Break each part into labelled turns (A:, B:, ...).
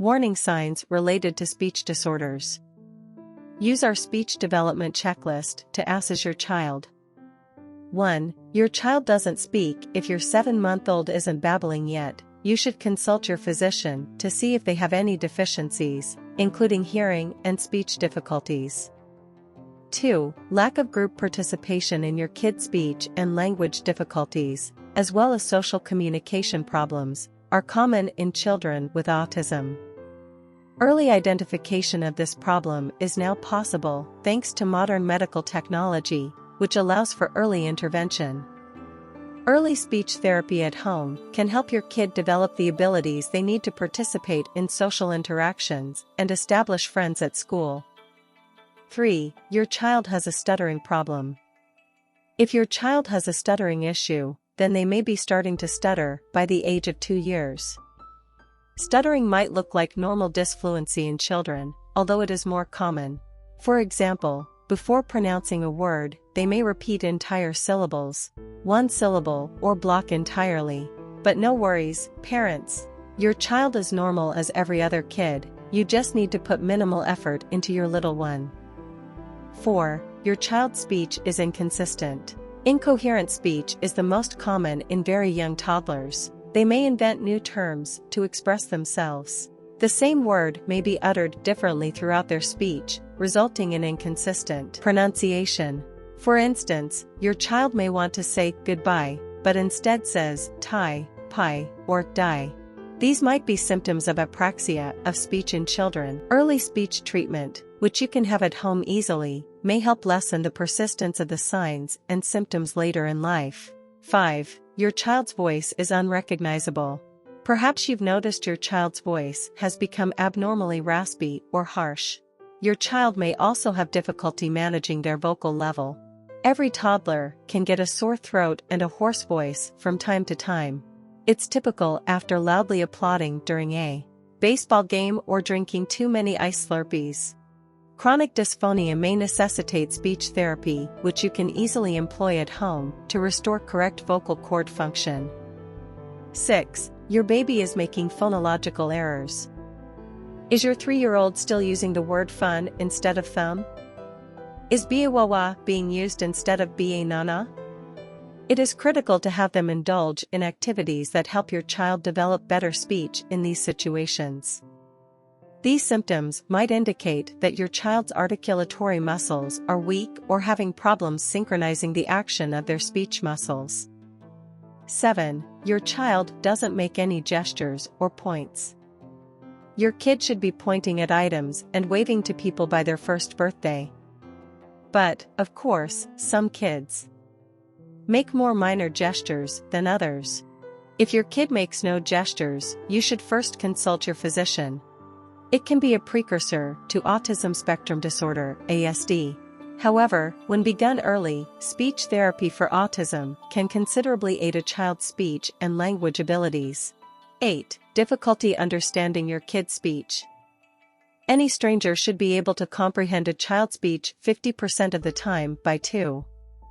A: Warning signs related to speech disorders. Use our speech development checklist to assess your child. 1. Your child doesn't speak. If your 7-month-old isn't babbling yet, you should consult your physician to see if they have any deficiencies, including hearing and speech difficulties. 2. Lack of group participation in your kid's speech and language difficulties, as well as social communication problems, are common in children with autism. Early identification of this problem is now possible thanks to modern medical technology, which allows for early intervention. Early speech therapy at home can help your kid develop the abilities they need to participate in social interactions and establish friends at school. 3. Your child has a stuttering problem. If your child has a stuttering issue, then they may be starting to stutter by the age of 2 years. Stuttering might look like normal disfluency in children, although it is more common. For example, before pronouncing a word, they may repeat entire syllables, one syllable, or block entirely. But no worries, parents. Your child is normal as every other kid, you just need to put minimal effort into your little one. 4. Your child's speech is inconsistent. Incoherent speech is the most common in very young toddlers. They may invent new terms to express themselves. The same word may be uttered differently throughout their speech, resulting in inconsistent pronunciation. For instance, your child may want to say goodbye, but instead says tie, pie, or die. These might be symptoms of apraxia of speech in children. Early speech treatment, which you can have at home easily, may help lessen the persistence of the signs and symptoms later in life. 5. Your child's voice is unrecognizable. Perhaps you've noticed your child's voice has become abnormally raspy or harsh. Your child may also have difficulty managing their vocal level. Every toddler can get a sore throat and a hoarse voice from time to time. It's typical after loudly applauding during a baseball game or drinking too many ice Slurpees. Chronic dysphonia may necessitate speech therapy, which you can easily employ at home to restore correct vocal cord function. 6. Your baby is making phonological errors. Is your 3-year-old still using the word fun instead of thumb? Is biawawa being used instead of nana? It is critical to have them indulge in activities that help your child develop better speech in these situations. These symptoms might indicate that your child's articulatory muscles are weak or having problems synchronizing the action of their speech muscles. 7. Your child doesn't make any gestures or points. Your kid should be pointing at items and waving to people by their first birthday. But, of course, some kids make more minor gestures than others. If your kid makes no gestures, you should first consult your physician. It can be a precursor to autism spectrum disorder, ASD. However, when begun early, speech therapy for autism can considerably aid a child's speech and language abilities. 8. Difficulty understanding your kid's speech. Any stranger should be able to comprehend a child's speech 50% of the time by 2.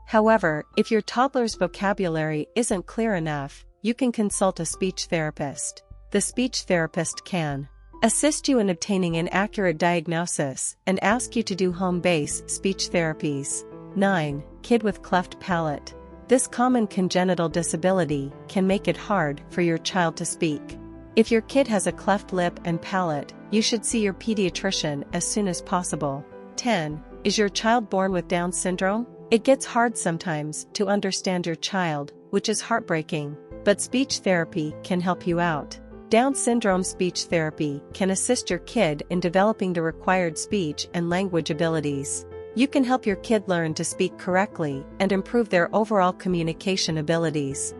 A: However, if your toddler's vocabulary isn't clear enough, you can consult a speech therapist. The speech therapist can assist you in obtaining an accurate diagnosis and ask you to do home-based speech therapies. 9. Kid with cleft palate. This common congenital disability can make it hard for your child to speak. If your kid has a cleft lip and palate, you should see your pediatrician as soon as possible. 10. Is your child born with Down syndrome? It gets hard sometimes to understand your child, which is heartbreaking, but speech therapy can help you out. Down syndrome speech therapy can assist your kid in developing the required speech and language abilities. You can help your kid learn to speak correctly and improve their overall communication abilities.